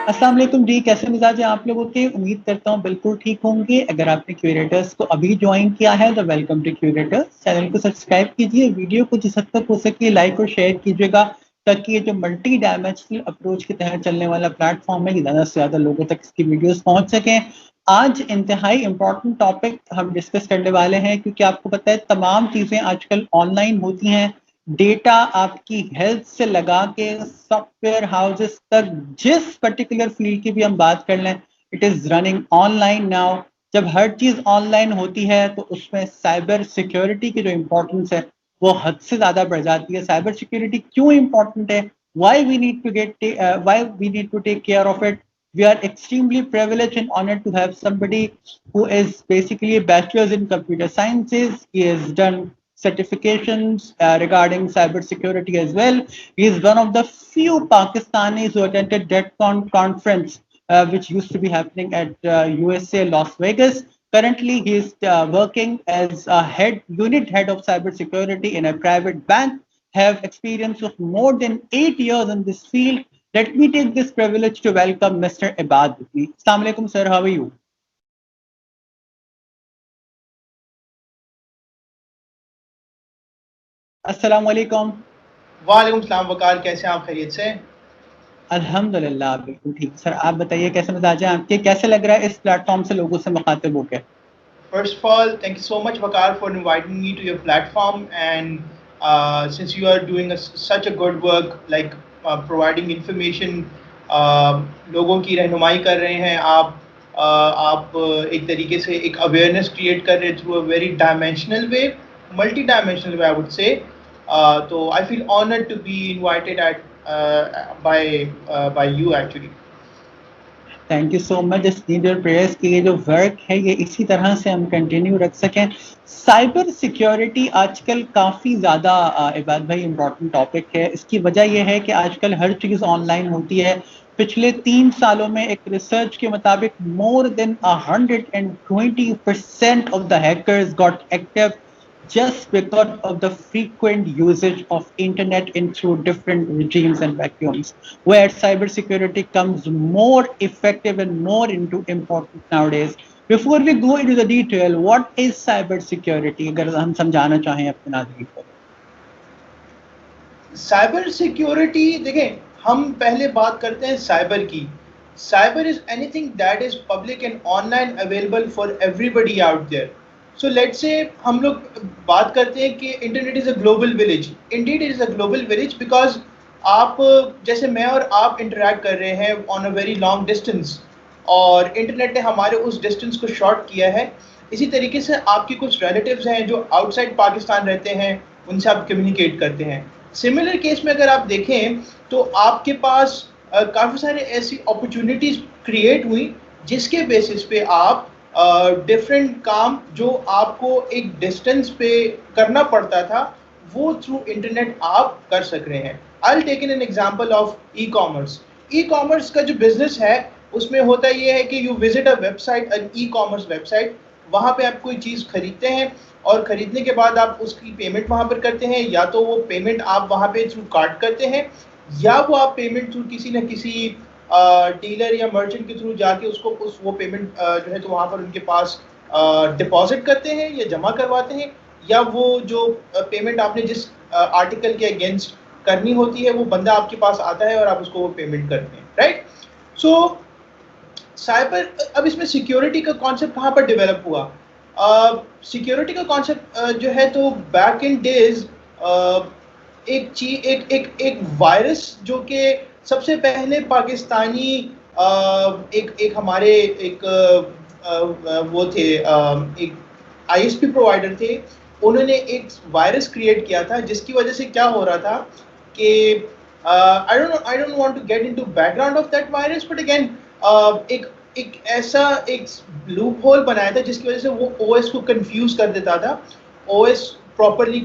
अस्सलाम वालेकुम जी, कैसे मिजाज हैं आप लोगों के? उम्मीद करता हूँ बिल्कुल ठीक होंगे। अगर आपने क्यूरेटर्स को अभी ज्वाइन किया है तो वेलकम टू क्यूरेटर्स। चैनल को सब्सक्राइब कीजिए, वीडियो को जिस हद तक हो सके लाइक और शेयर कीजिएगा ताकि ये जो मल्टी डायमेंशनल अप्रोच के तहत चलने वाला प्लेटफॉर्म है, ये ज़्यादा से ज़्यादा लोगों तक इसकी वीडियोस पहुंच सकें। आज इंतहाई इंपॉर्टेंट टॉपिक हम डिस्कस करने वाले हैं क्योंकि आपको पता है तमाम चीज़ें आजकल ऑनलाइन होती हैं। डेटा आपकी हेल्थ से लगा के सॉफ्टवेयर हाउसेस तक, जिस पर्टिकुलर फील्ड की भी हम बात कर लें, it is running online now. जब हर चीज ऑनलाइन होती है तो उसमें साइबर सिक्योरिटी की जो इम्पोर्टेंस है वो हद से ज्यादा बढ़ जाती है। साइबर सिक्योरिटी क्यों इम्पोर्टेंट है, why we need to take care of it. We are extremely privileged and honored to have somebody who is basically a bachelor's in computer sciences. He has done certifications regarding cybersecurity as well. He is one of the few Pakistanis who attended DEFCON conference, which used to be happening at USA, Las Vegas. Currently, he is working as a unit head of cybersecurity in a private bank, have experience of more than 8 years in this field. Let me take this privilege to welcome Mr. Ibad with me. Assalamu alaikum, sir. How are you? Assalamu alaikum. वालेकुम सलाम वकार, कैसे हैं आप? खैरियत से? अल्हम्दुलिल्लाह बिल्कुल ठीक। सर आप बताइए कैसे मिजाज हैं आपके, कैसे लग रहा है इस प्लेटफॉर्म से लोगों से मुखातिब होकर? First of all, thank you so much, Vakar, for inviting me to your platform. And since you are doing such a good work, like providing information, लोगों की रहनुमाई कर रहे हैं आप, एक तरीके से एक अवेयरनेस क्रिएट कर रहे हैं through a very dimensional way, multi dimensional way, I would say. तो I feel honoured to be invited at by you actually. Thank you so much. Just need your prayers कि ये जो work है ये इसी तरह से हम कंटिन्यू रख सकें। साइबर सिक्योरिटी आजकल काफ़ी ज़्यादा इबाद भाई इम्पोर्टेंट टॉपिक है। इसकी वजह यह है कि आजकल हर चीज़ ऑनलाइन होती है। पिछले 3 सालों में एक रिसर्च के मुताबिक more than 120% of the hackers got active just because of the frequent usage of internet in through different regimes and vacuums, where cybersecurity comes more effective and more into important nowadays. Before we go into the detail, what is cybersecurity? अगर हम समझाना चाहें अपने नाज़रीन को। Cyber security देखें, हम पहले बात करते हैं साइबर की. Cyber is anything that is public and online available for everybody out there. So let's say हम लोग बात करते हैं कि internet is a global village. Indeed it is a global village because आप, जैसे मैं और आप इंटरेक्ट कर रहे हैं on a very long distance, और इंटरनेट ने हमारे उस डिस्टेंस को शॉर्ट किया है. इसी तरीके से आपके कुछ रिलेटिव्स हैं जो आउटसाइड पाकिस्तान रहते हैं, उनसे आप कम्युनिकेट करते हैं. सिमिलर केस में अगर आप देखें तो आपके पास काफ़ी सारे ऐसी अपॉर्चुनिटीज़ क्रिएट हुई जिसके बेसिस पे आप डिफरेंट काम जो आपको एक डिस्टेंस पे करना पड़ता था वो थ्रू इंटरनेट आप कर सक रहे हैं. I will take an example of e commerce. E commerce का जो बिजनेस है उसमें होता ये है कि you visit a website, an e commerce website. वहाँ पे आप कोई चीज़ खरीदते हैं और ख़रीदने के बाद आप उसकी पेमेंट वहाँ पर करते हैं, या तो वो पेमेंट आप वहाँ पे थ्रू कार्ड करते हैं, या वो आप पेमेंट थ्रू किसी न किसी डीलर या मर्चेंट के थ्रू जाके उसको वो पेमेंट जो है तो वहाँ पर उनके पास डिपॉजिट करते हैं या जमा करवाते हैं, या वो जो पेमेंट आपने जिस आर्टिकल के अगेंस्ट करनी होती है वो बंदा आपके पास आता है और आप उसको वो पेमेंट करते हैं, राइट. सो साइबर, अब इसमें सिक्योरिटी का कॉन्सेप्ट कहाँ पर डेवलप हुआ? सिक्योरिटी का कॉन्सेप्ट जो है तो बैक इन डेज एक चीज एक वायरस जो कि सबसे पहले पाकिस्तानी एक हमारे एक वो थे, एक आईएसपी प्रोवाइडर थे. उन्होंने एक वायरस क्रिएट किया था जिसकी वजह से क्या हो रहा था कि I don't want to get into background of that virus, but again एक एक ऐसा एक लूप होल बनाया था जिसकी वजह से वो ओएस को कंफ्यूज कर देता था. ओएस प्रॉपरली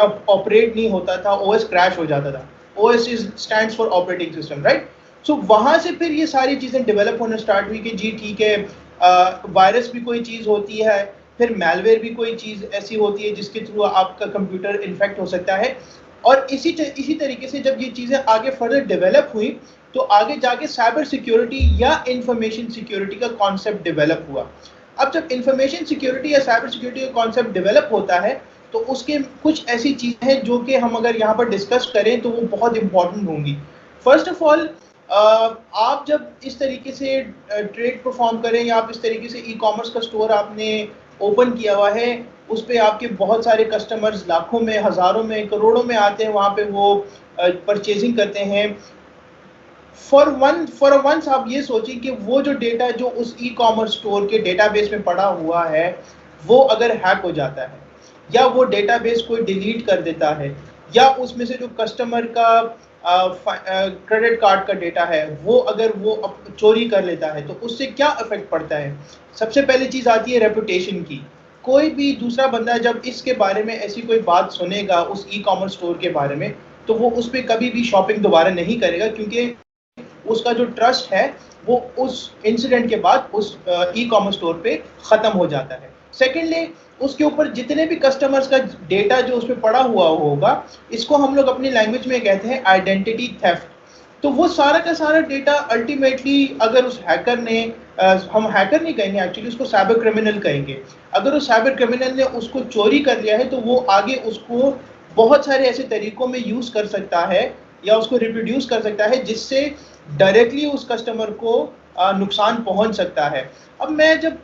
ऑपरेट नहीं होता था, ओएस क्रैश हो जाता था. OS is stands for operating system, right. So वहाँ से फिर ये सारी चीज़ें डेवलप होना स्टार्ट हुई कि जी ठीक है, वायरस भी कोई चीज़ होती है, फिर मैलवेयर भी कोई चीज़ ऐसी होती है जिसके थ्रू आपका कंप्यूटर इन्फेक्ट हो सकता है. और इसी तरीके से जब ये चीज़ें आगे फर्दर डेवलप हुई तो आगे जाके साइबर सिक्योरिटी या इंफॉर्मेशन सिक्योरिटी का कॉन्सेप्ट डेवलप हुआ। अब जब इंफॉर्मेशन सिक्योरिटी या साइबर सिक्योरिटी का कॉन्सेप्ट डेवलप होता है तो उसके कुछ ऐसी चीज़ें हैं जो कि हम अगर यहाँ पर डिस्कस करें तो वो बहुत इंपॉर्टेंट होंगी। फर्स्ट ऑफ ऑल, आप जब इस तरीके से ट्रेड परफॉर्म करें या आप इस तरीके से ई कॉमर्स का स्टोर आपने ओपन किया हुआ है, उस पर आपके बहुत सारे कस्टमर्स लाखों में, हज़ारों में, करोड़ों में आते हैं, वहाँ पे वो परचेजिंग करते हैं। फॉर वंस आप ये सोचिए कि वो जो डेटा जो उस ई कॉमर्स स्टोर के डेटाबेस में पड़ा हुआ है वो अगर हैक हो जाता है या वो डेटाबेस कोई डिलीट कर देता है या उसमें से जो कस्टमर का क्रेडिट कार्ड का डेटा है वो अगर वो चोरी कर लेता है तो उससे क्या इफेक्ट पड़ता है। सबसे पहली चीज़ आती है रेपुटेशन की। कोई भी दूसरा बंदा जब इसके बारे में ऐसी कोई बात सुनेगा उस ई कॉमर्स स्टोर के बारे में तो वो उस पर कभी भी शॉपिंग दोबारा नहीं करेगा, क्योंकि उसका जो ट्रस्ट है वो उस इंसिडेंट के बाद उस ई कॉमर्स स्टोर पे ख़त्म हो जाता है। सेकेंडली, उसके ऊपर जितने भी कस्टमर्स का डेटा जो उस पर पड़ा हुआ होगा, इसको हम लोग अपनी लैंग्वेज में कहते हैं आइडेंटिटी थेफ्ट। तो वो सारा का सारा डेटा अल्टीमेटली अगर उस हैकर ने हम हैकर नहीं कहेंगे, एक्चुअली उसको साइबर क्रिमिनल कहेंगे, अगर उस साइबर क्रिमिनल ने उसको चोरी कर लिया है तो वो आगे उसको बहुत सारे ऐसे तरीकों में यूज़ कर सकता है या उसको रिप्रोड्यूस कर सकता है जिससे डायरेक्टली उस कस्टमर को नुकसान पहुंच सकता है। अब मैं जब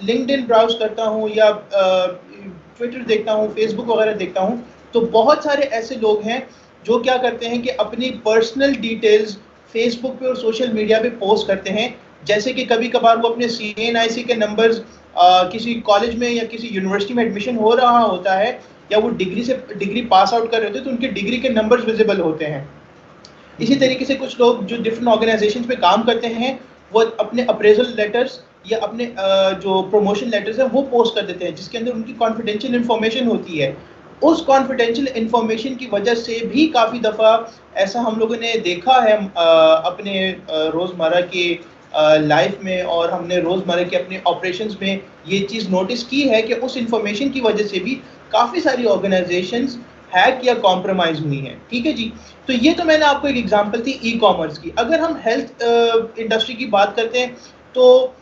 लिंक्डइन ब्राउज करता हूं या ट्विटर देखता हूं, फेसबुक वगैरह देखता हूं, तो बहुत सारे ऐसे लोग हैं जो क्या करते हैं कि अपनी पर्सनल डिटेल्स फेसबुक पे और सोशल मीडिया पे पोस्ट करते हैं। जैसे कि कभी कभार वो अपने CNIC के नंबर्स किसी कॉलेज में या किसी यूनिवर्सिटी में एडमिशन हो रहा होता है या वो डिग्री पास आउट कर रहे होते हैं तो उनके डिग्री के नंबर्स विजिबल होते हैं। इसी तरीके से कुछ लोग जो डिफरेंट ऑर्गेनाइजेशंस पे काम करते हैं वो अपने अप्रेजल लेटर्स या अपने जो प्रमोशन लेटर्स हैं वो पोस्ट कर देते हैं जिसके अंदर उनकी कॉन्फिडेंशियल इन्फॉर्मेशन होती है। उस कॉन्फिडेंशियल इन्फॉर्मेशन की वजह से भी काफ़ी दफ़ा ऐसा हम लोगों ने देखा है अपने रोज़मर्रा के लाइफ में, और हमने रोज़मर्रा के अपने ऑपरेशंस में ये चीज़ नोटिस की है कि उस इंफॉर्मेशन की वजह से भी काफ़ी सारी ऑर्गेनाइजेशंस हैक या कॉम्प्रोमाइज़ हुई हैं। ठीक है जी। तो ये तो मैंने आपको एक एग्जांपल थी ई कॉमर्स की। अगर हम हेल्थ इंडस्ट्री की बात करते हैं तो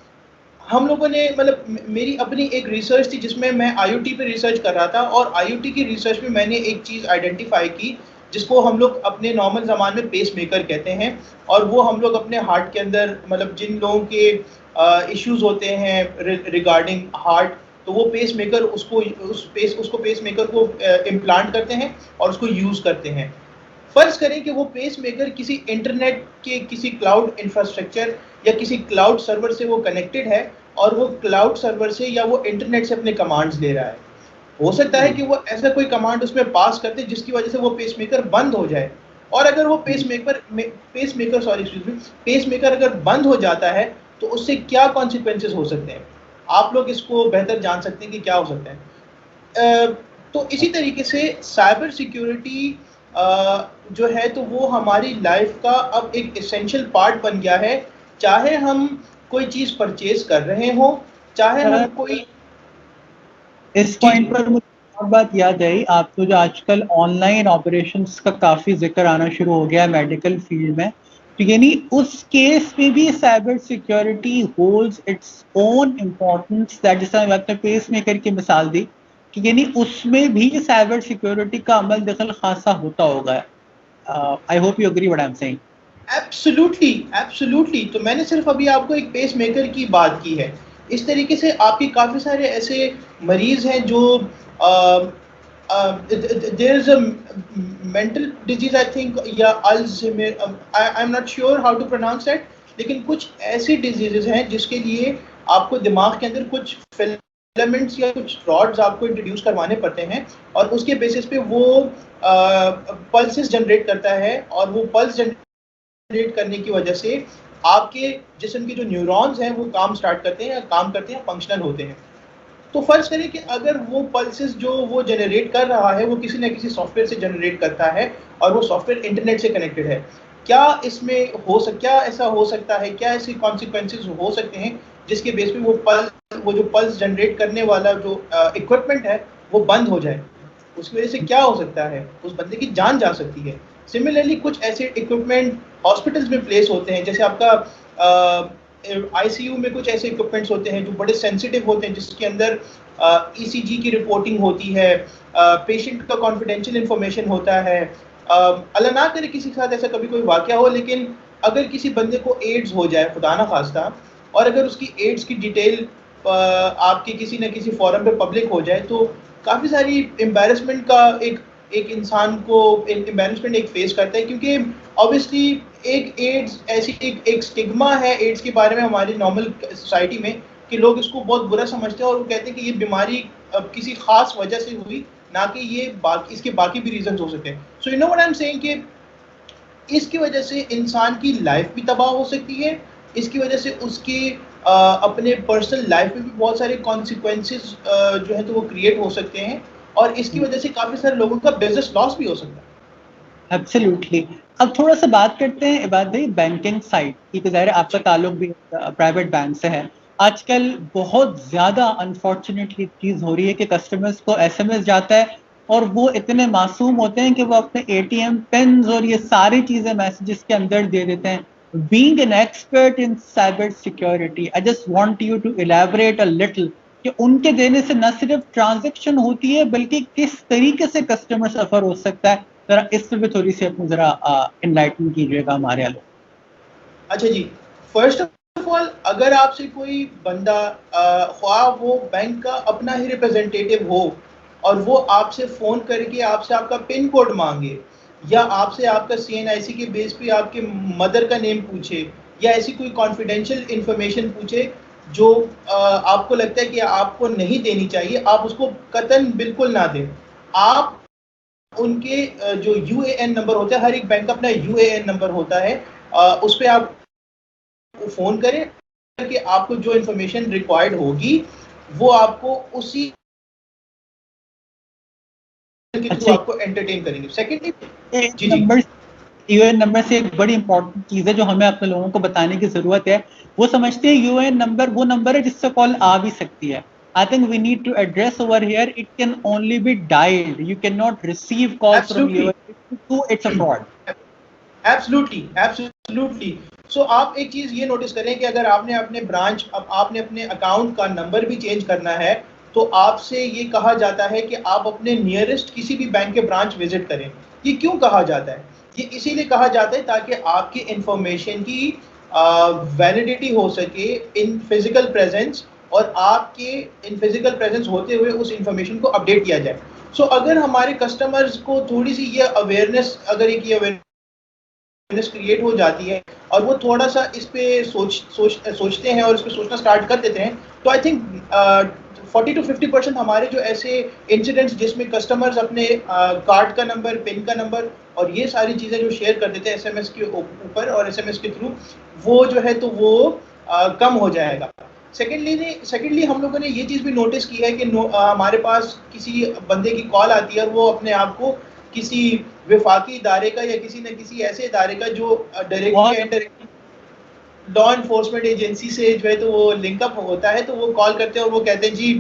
हम लोगों ने मतलब मेरी अपनी एक रिसर्च थी जिसमें मैं IoT पे रिसर्च कर रहा था, और IoT की रिसर्च में मैंने एक चीज़ आइडेंटिफाई की जिसको हम लोग अपने नॉर्मल ज़बान में पेस मेकर कहते हैं। और वो हम लोग अपने हार्ट के अंदर मतलब जिन लोगों के इश्यूज होते हैं रिगार्डिंग हार्ट, तो वो पेस मेकर उसको पेस मेकर को इम्प्लांट करते हैं और उसको यूज़ करते हैं। फर्ज करें कि वो पेस मेकर किसी इंटरनेट के किसी क्लाउड इंफ्रास्ट्रक्चर या किसी क्लाउड सर्वर से वो कनेक्टेड है और वो क्लाउड सर्वर से या वो इंटरनेट से अपने कमांड्स ले रहा है। हो सकता है कि वो ऐसा कोई कमांड उसमें पास करते जिसकी वजह से वो पेस मेकर बंद हो जाए, और अगर वो पेस मेकर अगर बंद हो जाता है तो उससे क्या कॉन्सिक्वेंसेस हो सकते हैं, आप लोग इसको बेहतर जान सकते हैं कि क्या हो सकता है। तो इसी तरीके से साइबर सिक्योरिटी जो है तो वो हमारी लाइफ का अब एक एसेंशियल पार्ट बन गया है, चाहे हम कोई चीज़ परचेज कर रहे हो, चाहे हम कोई। इस पॉइंट पर मुझे और बात याद आई, आपको जो आजकल ऑनलाइन ऑपरेशंस का काफ़ी जिक्र आना शुरू हो गया है मेडिकल फील्ड में, तो यानी उस केस में भी cyber security holds its own importance. That जैसा आपने पेस मेकर की मिसाल दी कि यानी उसमें भी साइबर सिक्योरिटी का अमल दखल खासा होता होगा। I hope you agree what I am saying. Absolutely, absolutely. तो मैंने सिर्फ अभी आपको एक पेस मेकर की बात की है। इस तरीके से आपके काफ़ी सारे ऐसे मरीज़ हैं जो there is a mental disease I think, या Alzheimer, I am not sure how to pronounce that, लेकिन कुछ ऐसी डिजीज़ेज़ हैं जिसके लिए आपको दिमाग के अंदर कुछ फिलामेंट्स या कुछ रॉड्स आपको इंट्रोड्यूस करवाने पड़ते हैं, और उसके बेसिस पे वो पल्सेस जनरेट करता है, और वो पल्स जनरेट करने की वजह से आपके जिस्म के जो न्यूरॉन्स हैं वो काम स्टार्ट करते हैं या काम करते हैं, फंक्शनल होते हैं। तो फर्ज करें कि अगर वो पल्सेस जो वो जनरेट कर रहा है वो किसी न किसी सॉफ्टवेयर से जनरेट करता है और वो सॉफ्टवेयर इंटरनेट से कनेक्टेड है, क्या इसमें क्या ऐसा हो सकता है, क्या ऐसे कॉन्सिक्वेंसेस हो सकते हैं जिसके बेस पे वो जो पल्स जनरेट करने वाला जो इक्विपमेंट है वो बंद हो जाए। उसकी वजह से क्या हो सकता है, उस बंदे की जान जा सकती है। सिमिलरली कुछ ऐसे इक्विपमेंट हॉस्पिटल्स में प्लेस होते हैं, जैसे आपका आईसीयू में कुछ ऐसे इक्विपमेंट्स होते हैं जो बड़े सेंसिटिव होते हैं, जिसके अंदर ईसीजी की रिपोर्टिंग होती है, पेशेंट का कॉन्फिडेंशियल इंफॉर्मेशन होता है। अल्लाह ना करे किसी के साथ ऐसा कभी कोई वाकया हो, लेकिन अगर किसी बंदे को एड्स हो जाए, खुदा ना खास्ता, और अगर उसकी एड्स की डिटेल आपके किसी न किसी फोरम पे पब्लिक हो जाए, तो काफ़ी सारी एम्बैरेसमेंट का एक इंसान को एम्बैरेसमेंट एक फेस करता है, क्योंकि ऑब्वियसली एक एड्स ऐसी एक स्टिग्मा है एड्स के बारे में हमारी नॉर्मल सोसाइटी में, कि लोग इसको बहुत बुरा समझते हैं और वो कहते हैं कि ये बीमारी किसी खास वजह से हुई, ना कि ये इसके बाकी भी रीजंस हो सकते हैं। So you know what I am saying कि इसकी वजह से इंसान की लाइफ भी तबाह हो सकती है, इसकी वजह से उसकी अपने पर्सनल लाइफ में भी बहुत सारे कॉन्सिक्वेंसेस जो है तो वो क्रिएट हो सकते हैं, और इसकी वजह से काफ़ी सारे लोगों का बिजनेस लॉस भी हो सकता है। एब्सोल्युटली। अब थोड़ा सा बात करते हैं इबाद भाई बैंकिंग साइड की, तो ज़ाहिर है आपका ताल्लुक भी प्राइवेट बैंक से है। आजकल बहुत ज़्यादा अनफॉर्चुनेटली चीज़ हो रही है कि कस्टमर्स को एसएमएस जाता है और वो इतने मासूम होते हैं कि वो अपने एटीएम पिन्स और ये सारी चीज़ें मैसेजेस के अंदर दे देते हैं। Being an expert in cyber security, I just want you to elaborate a little कि उनके देने से न सिर्फ ट्रांजैक्शन होती है बल्कि किस तरीके से कस्टमर सफर हो सकता है। जरा इस पे भी थोड़ी सी अपनी जरा इनलाइटन कीजिएगा हमारे आलो। अच्छा जी, फर्स्ट ऑफ ऑल अगर आपसे कोई बंदा ख्वाह वो बैंक का अपना ही रिप्रेजेंटेटिव हो और वो आपसे फ़ोन करके आपसे आपका पिन कोड मांगे, या आपसे आपका सीएनआईसी के बेस पे आपके मदर का नेम पूछे, या ऐसी कोई कॉन्फिडेंशियल इंफॉर्मेशन पूछे जो आपको लगता है कि आपको नहीं देनी चाहिए, आप उसको कतन बिल्कुल ना दें। आप उनके जो यूएएन नंबर होता है, हर एक बैंक का अपना यूएएन नंबर होता है, उस पे आप फ़ोन करें कि आपको जो इन्फॉर्मेशन रिक्वायर्ड होगी वो आपको उसी के थ्रू अच्छा, आपको एंटरटेन करेंगे। सेकेंडली जी जी नंबर यूएएन नंबर से एक बड़ी इंपॉर्टेंट चीज़ है जो हमें अपने लोगों को बताने की ज़रूरत है। वो समझते हैं यूएएन नंबर वो नंबर है जिससे कॉल आ भी सकती है। I think we need to address over here it can only be dialled, you can not receive call from absolutely UAN, it's a fraud. Absolutely absolutely. So आप एक चीज़ ये notice करें कि अगर आपने अपने ब्रांच अब आपने अपने अकाउंट का नंबर भी चेंज करना है, तो आपसे ये कहा जाता है कि आप अपने नियरेस्ट किसी भी बैंक के ब्रांच विजिट करें। ये क्यों कहा जाता है? ये इसीलिए कहा जाता है ताकि आपकी इंफॉर्मेशन की वैलिडिटी हो सके इन फिजिकल प्रेजेंस, और आपके इन फिजिकल प्रेजेंस होते हुए उस इंफॉर्मेशन को अपडेट किया जाए। सो अगर हमारे कस्टमर्स को थोड़ी सी ये अवेयरनेस, अगर एक ये अवेयरनेस क्रिएट हो जाती है और वो थोड़ा सा इस पे सोचते हैं और इस पे सोचना स्टार्ट कर देते हैं, तो आई थिंक 40 to 50% हमारे जो ऐसे इंसिडेंट्स जिसमें कस्टमर्स अपने कार्ड का नंबर, पिन का नंबर और ये सारी चीज़ें जो शेयर कर देते हैं एसएमएस के ऊपर और एसएमएस के थ्रू, वो जो है तो वो कम हो जाएगा। सेकेंडली हम लोगों ने ये चीज़ भी नोटिस की है कि हमारे पास किसी बंदे की कॉल आती है और वो अपने आप को किसी विफाकी इदारे का या किसी न किसी ऐसे इदारे का जो डायरेक्टली या इनडायरेक्टली लॉ इन्फोर्समेंट एजेंसी से जो है तो वो लिंकअप होता है, तो वो कॉल करते हैं और वो कहते हैं जी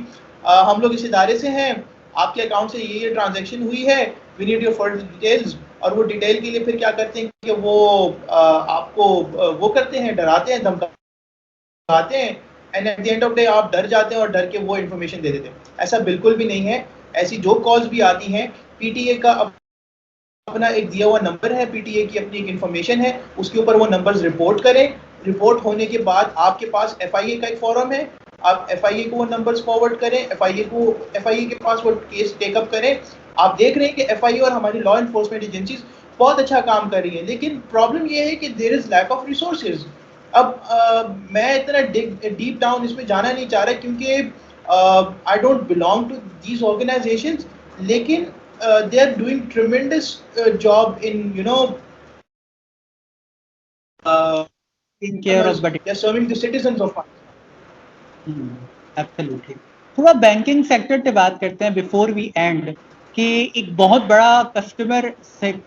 हम लोग इस इदारे से हैं, आपके अकाउंट से ये ट्रांजैक्शन हुई है, we need your further details. और वो डिटेल के लिए फिर क्या करते हैं कि वो आपको वो करते हैं, डराते हैं, धमकाते हैं, and at the end of day आप डर जाते हैं और डर के वो इन्फॉर्मेशन दे देते हैं। ऐसा बिल्कुल भी नहीं है। ऐसी जो कॉल्स भी आती हैं, पीटीए का अपना एक दिया हुआ नंबर है, पीटीए की अपनी एक इन्फॉर्मेशन है, उसके ऊपर वो नंबर्स रिपोर्ट करें। रिपोर्ट होने के बाद आपके पास एफआईए का एक फॉर्म है, आप एफआईए को वो नंबर्स फॉरवर्ड करें, एफआईए के पास वो केस टेकअप करें। आप देख रहे हैं कि एफआईए और हमारी लॉ इन्फोर्समेंट एजेंसीज बहुत अच्छा काम कर रही है, लेकिन प्रॉब्लम ये है कि there is lack of resources. अब मैं इतना डीप डाउन इसमें जाना नहीं चाह रहा क्योंकि I don't belong to these organisations, लेकिन they are doing tremendous job in taking care of they are serving the citizens of absolutely. थोड़ा बैंकिंग सेक्टर पे बात करते हैं बिफोर वी एंड, कि एक बहुत बड़ा कस्टमर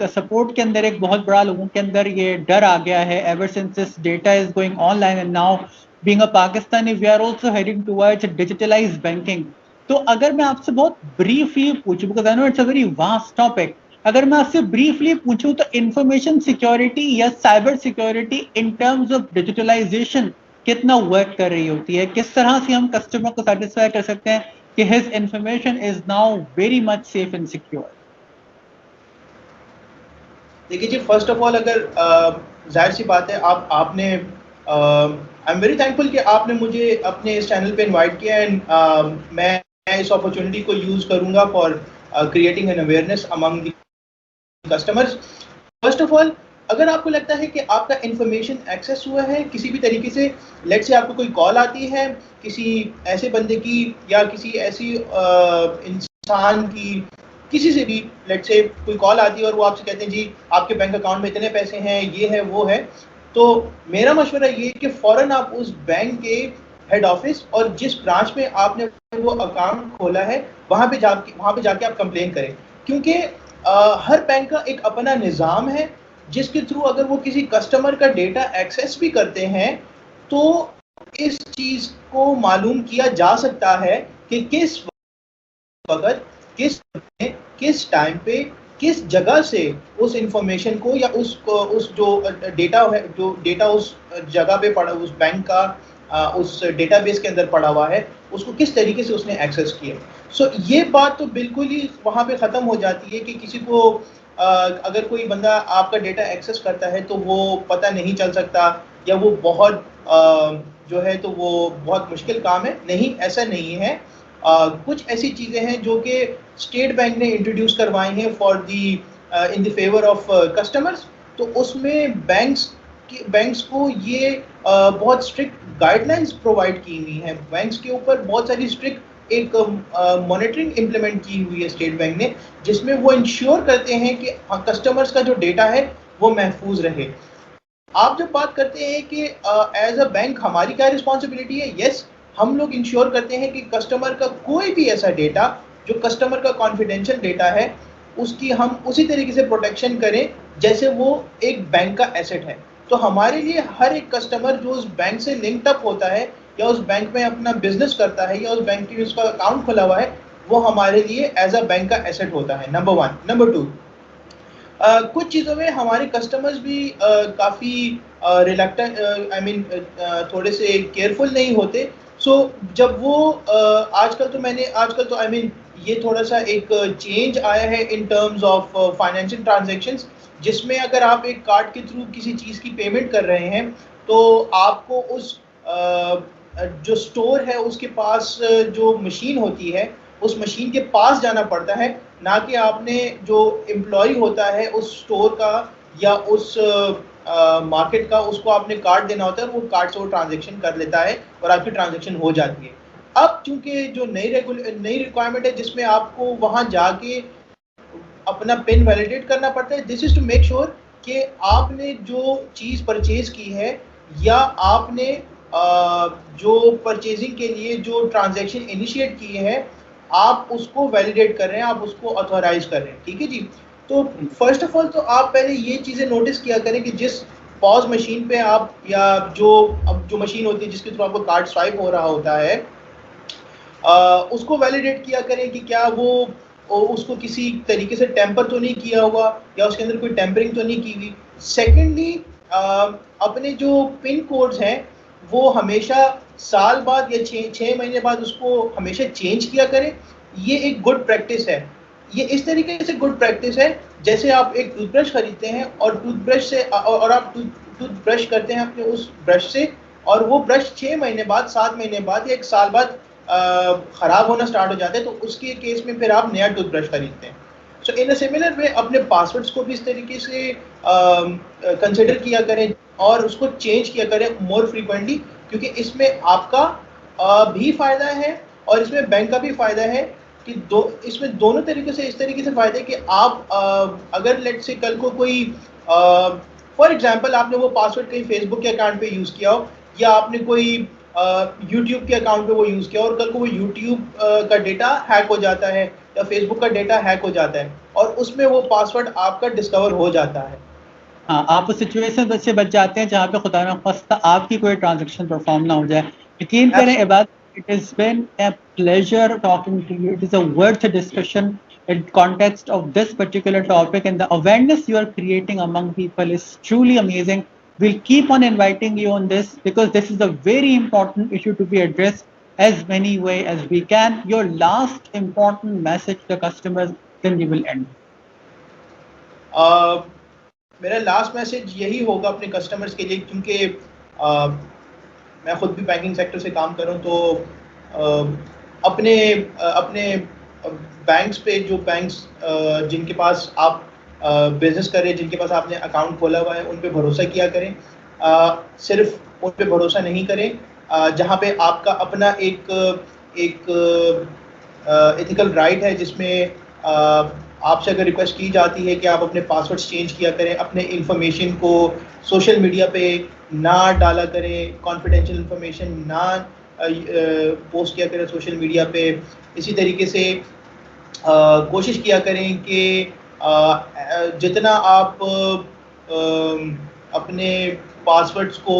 सपोर्ट के अंदर एक बहुत बड़ा लोगों के अंदर ये डर आ गया है ever since this data is going online and now being a Pakistani we are also heading towards digitalised banking. तो अगर मैं आपसे बहुत ब्रीफली पूछूं, because I know it's a very vast topic, अगर मैं आपसे ब्रीफली पूछूं तो इंफॉर्मेशन सिक्योरिटी या cyber security in terms of digitalisation कितना वर्क कर रही होती है, किस तरह से हम कस्टमर को सेटिस्फाई कर सकते हैं कि his information is now very much safe and secure? देखिए जी, फर्स्ट ऑफ ऑल अगर जाहिर सी बात है आपने आई एम वेरी थैंकफुल कि आपने मुझे अपने इस चैनल पे इनवाइट किया एंड मैं इस अपॉर्चुनिटी को यूज़ करूंगा for creating an awareness among the customers. First of all, अगर आपको लगता है कि आपका इंफॉर्मेशन एक्सेस हुआ है किसी भी तरीके से, लेट से आपको कोई कॉल आती है किसी ऐसे बंदे की या किसी ऐसी इंसान की, किसी से भी लेट से कोई कॉल आती है और वो आपसे कहते हैं जी आपके बैंक अकाउंट में इतने पैसे हैं, ये है वो है, तो मेरा मशवरा ये है कि फ़ौरन आप उस बैंक के हेड ऑफिस और जिस ब्रांच में आपने वो अकाउंट खोला है वहाँ पे जाके आप कंप्लेन करें, क्योंकि हर बैंक का एक अपना निज़ाम है जिसके थ्रू अगर वो किसी कस्टमर का डेटा एक्सेस भी करते हैं तो इस चीज़ को मालूम किया जा सकता है कि किस वक्त, किस टाइम पे, किस जगह से उस इंफॉर्मेशन को या उस जो डेटा है, जो डेटा उस जगह पे पड़ा, उस बैंक का उस डेटाबेस के अंदर पड़ा हुआ है, उसको किस तरीके से उसने एक्सेस किया। सो ये बात तो बिल्कुल ही वहाँ पे ख़त्म हो जाती है कि किसी को अगर कोई बंदा आपका डेटा एक्सेस करता है तो वो पता नहीं चल सकता या वो बहुत जो है तो वो बहुत मुश्किल काम है। नहीं, ऐसा नहीं है। कुछ ऐसी चीज़ें हैं जो कि स्टेट बैंक ने इंट्रोड्यूस करवाई हैं for the in the favour of customers, तो उसमें बैंक्स को ये बहुत स्ट्रिक्ट गाइडलाइंस प्रोवाइड की हुई हैं। बैंक्स के ऊपर बहुत सारी स्ट्रिक्ट एक मॉनिटरिंग इम्प्लीमेंट की हुई है स्टेट बैंक ने, जिसमें वो इंश्योर करते हैं कि कस्टमर्स का जो डेटा है वो महफूज रहे। आप जब बात करते हैं कि एज अ बैंक हमारी क्या रिस्पॉन्सिबिलिटी है, यस, हम लोग इंश्योर करते हैं कि कस्टमर का कोई भी ऐसा डेटा जो कस्टमर का कॉन्फिडेंशियल डेटा है उसकी हम उसी तरीके से प्रोटेक्शन करें जैसे वो एक बैंक का एसेट है। तो हमारे लिए हर एक कस्टमर जो उस बैंक से लिंक्ड अप होता है या उस बैंक में अपना बिजनेस करता है या उस बैंक की उसका अकाउंट खुला हुआ है, वो हमारे लिए एज अ बैंक का एसेट होता है, नंबर वन। नंबर टू, कुछ चीज़ों में हमारे कस्टमर्स भी काफ़ी रिलक्टेंट, आई मीन थोड़े से केयरफुल नहीं होते। सो जब वो आजकल तो आई मीन ये थोड़ा सा एक चेंज आया है इन टर्म्स ऑफ फाइनेंशियल ट्रांजैक्शंस, जिसमें अगर आप एक कार्ड के थ्रू किसी चीज़ की पेमेंट कर रहे हैं तो आपको उस जो स्टोर है उसके पास जो मशीन होती है उस मशीन के पास जाना पड़ता है, ना कि आपने जो एम्प्लॉय होता है उस स्टोर का या उस मार्केट का, उसको आपने कार्ड देना होता है, वो कार्ड से वो ट्रांजैक्शन कर लेता है और आपकी ट्रांजैक्शन हो जाती है। अब चूंकि जो नई रिक्वायरमेंट है जिसमें आपको वहाँ जाके अपना पिन वैलिडेट करना पड़ता है, this is to make sure कि आपने जो चीज़ परचेज की है या आपने जो परचेजिंग के लिए जो ट्रांजैक्शन इनिशिएट की है आप उसको वैलिडेट कर रहे हैं, आप उसको ऑथोराइज कर रहे हैं, ठीक है जी। तो फर्स्ट ऑफ ऑल तो आप पहले ये चीज़ें नोटिस किया करें कि जिस पॉज मशीन पे आप या जो मशीन होती है जिसके थ्रू आपको कार्ड स्वाइप हो रहा होता है उसको वैलिडेट किया करें कि क्या वो उसको किसी तरीके से टेम्पर तो नहीं किया हुआ या उसके अंदर कोई टेम्परिंग तो नहीं की हुई। सेकेंडली, अपने जो पिन कोड्स हैं वो हमेशा साल बाद या 6 महीने बाद उसको हमेशा चेंज किया करें। ये एक गुड प्रैक्टिस है। ये इस तरीके से गुड प्रैक्टिस है जैसे आप एक टूथब्रश खरीदते हैं और टूथब्रश से और आप टूथब्रश करते हैं अपने उस ब्रश से और वो ब्रश 6 महीने बाद, 7 महीने बाद या 1 साल बाद ख़राब होना स्टार्ट हो जाते हैं, तो उसके केस में फिर आप नया टूथब्रश खरीदते हैं। सो इन अ सिमिलर वे अपने पासवर्ड्स को भी इस तरीके से कंसिडर किया करें और उसको चेंज किया करें मोर फ्रीक्वेंटली, क्योंकि इसमें आपका भी फ़ायदा है और इसमें बैंक का भी फ़ायदा है कि इसमें दोनों तरीके से इस तरीके से फ़ायदा है कि आप अगर लेट से कल को कोई फॉर एग्जांपल आपने वो पासवर्ड कहीं फेसबुक के अकाउंट पे यूज़ किया हो या आपने कोई यूट्यूब के अकाउंट पे वो यूज़ किया और कल को वो यूट्यूब का डेटा हैक हो जाता है या फेसबुक का डेटा हैक हो जाता है और उसमें वो पासवर्ड आपका डिस्कवर हो जाता है। हाँ, आप उस सिचुएशन से बच जाते हैं जहाँ पे खुदा न ख्वास्ता आपकी कोई ट्रांजैक्शन परफॉर्म ना हो जाए। यकीन करें Ibadat, it is been a pleasure talking to you, it is a worth discussion in context of this particular topic, and the awareness you are creating among people is truly amazing. We'll keep on inviting you on this because this is a very important issue to be addressed as many way as we can. Your last important message to the customers, then we will end. मेरा last message यही होगा अपने customers के लिए, क्योंकि मैं खुद भी बैंकिंग सेक्टर से काम कर रहा हूँ, तो अपने अपने बैंक्स पे, जो बैंक्स जिनके पास आप बिजनेस करें, जिनके पास आपने अकाउंट खोला हुआ है, उन पे भरोसा किया करें। सिर्फ उन पे भरोसा नहीं करें, जहाँ पे आपका अपना एक एथिकल राइट है, जिसमें आपसे अगर रिक्वेस्ट की जाती है कि आप अपने पासवर्ड्स चेंज किया करें, अपने इंफॉर्मेशन को सोशल मीडिया पे ना डाला करें, कॉन्फिडेंशियल इंफॉर्मेशन ना पोस्ट किया करें सोशल मीडिया पे। इसी तरीके से कोशिश किया करें कि जितना आप अपने पासवर्ड्स को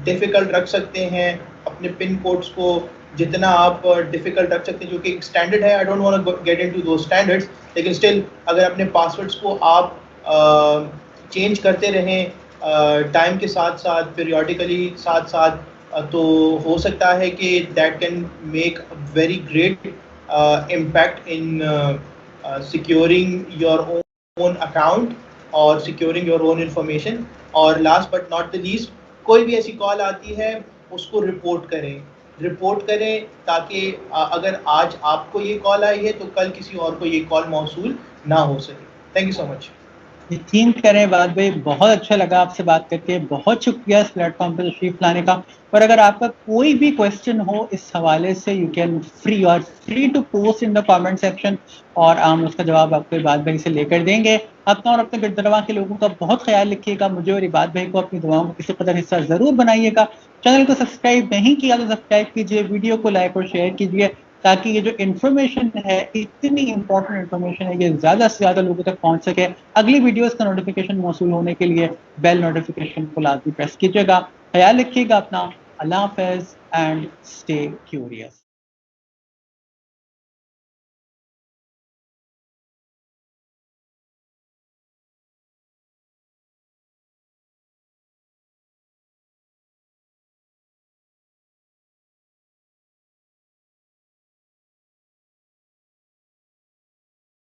डिफ़िकल्ट रख सकते हैं, अपने पिन कोड्स को जितना आप डिफ़िकल्ट रख सकते हैं, जो कि एक स्टैंडर्ड है। I don't want to get into those standards, लेकिन स्टिल अगर अपने पासवर्ड्स को आप चेंज करते रहें टाइम के साथ साथ, पीरियोडिकली साथ साथ, तो हो सकता है कि that can make a very great impact in securing your own account और सिक्योरिंग योर ओन इंफॉर्मेशन। और last but not the least, कोई भी ऐसी कॉल आती है उसको रिपोर्ट करें, ताकि अगर आज आपको ये कॉल आई है तो कल किसी और को ये कॉल मौसूल ना हो सके। Thank you so much. यकीन करें बात भाई, बहुत अच्छा लगा आपसे बात करके, बहुत शुक्रिया इस प्लेटफॉर्म पर तशरीफ लाने का। और अगर आपका कोई भी क्वेश्चन हो इस हवाले से, you can free to post in the comment section, और हम उसका जवाब आपको इबाद भाई से लेकर देंगे। अपना और अपने गिरदरवा के लोगों का बहुत ख्याल रखिएगा। मुझे और इबाद भाई को अपनी दुआओं का किसी कदर हिस्सा जरूर बनाइएगा। चैनल को सब्सक्राइब नहीं किया तो सब्सक्राइब कीजिए, वीडियो को लाइक और शेयर कीजिए, ताकि ये जो इन्फॉर्मेशन है, इतनी इंपॉर्टेंट इन्फॉर्मेशन है, ये ज़्यादा से ज़्यादा लोगों तक पहुंच सके। अगली वीडियोस का नोटिफिकेशन मौसूल होने के लिए बेल नोटिफिकेशन को लाजमी प्रेस कीजिएगा। ख्याल रखिएगा अपना। अल्लाह हाफ़िज़ एंड स्टे क्यूरियस।